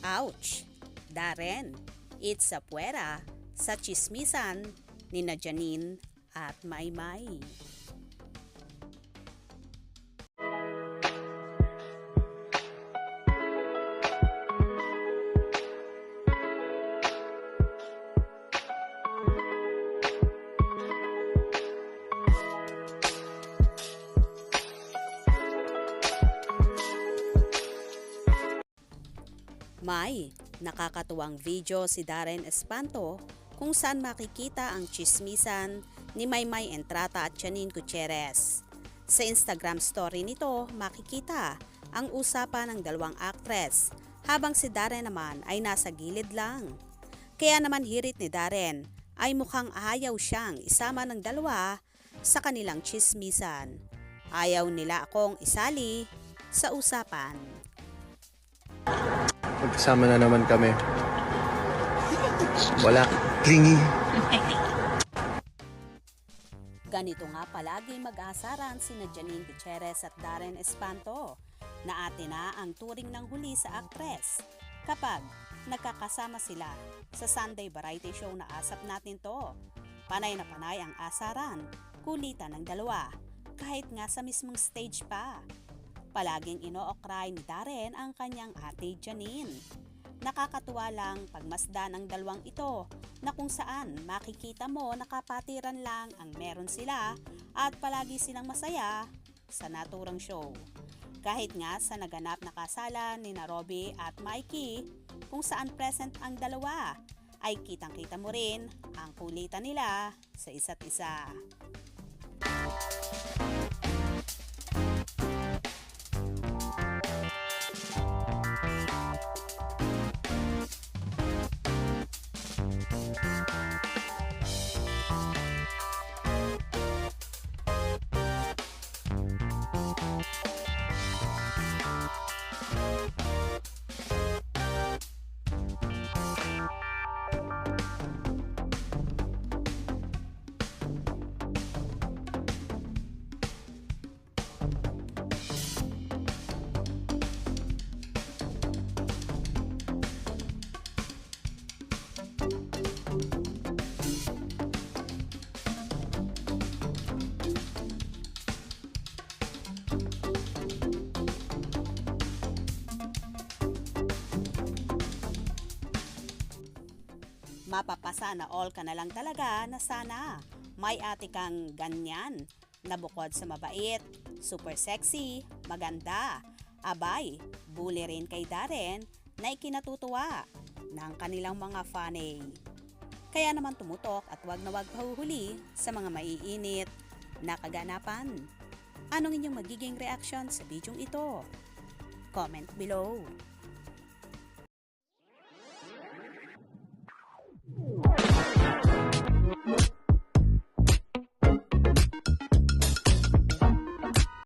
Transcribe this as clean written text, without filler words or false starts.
Ouch! Darren, it's a puwera sa chismisan ni na Janine at Maymay. May nakakatuwang video si Darren Espanto kung saan makikita ang chismisan ni Maymay Entrata at Janine Gutierrez. Sa Instagram story nito, makikita ang usapan ng dalawang actress habang si Darren naman ay nasa gilid lang. Kaya naman hirit ni Darren ay mukhang ayaw siyang isama ng dalawa sa kanilang chismisan. Ayaw nila akong isali sa usapan. Magkasama na naman kami. Wala. Clingy. Ganito nga palagi mag-aasaran sina Janine Gutierrez at Darren Espanto na ate na ang turing ng huli sa aktres kapag nagkakasama sila sa Sunday variety show na Asap Natin To. Panay na panay ang asaran, kulitan ng dalawa, kahit nga sa mismong stage pa. Palaging ino-okray ni Darren ang kanyang ate Janine. Nakakatuwa lang pagmasdan ang dalawang ito na kung saan makikita mo nakapatiran lang ang meron sila at palagi silang masaya sa naturang show. Kahit nga sa naganap na kasalan ni na Robbie at Mikey kung saan present ang dalawa ay kitang-kita mo rin ang kulitan nila sa isa't isa. Mapapasa na all ka na lang talaga na sana may ate kang ganyan na bukod sa mabait, super sexy, maganda, abay, bully rin kay Darren na ikinatutuwa ng kanilang mga fanay. Kaya naman tumutok at wag na wag pahuhuli sa mga maiinit na kaganapan. Anong inyong magiging reaction sa bidyong ito? Comment below.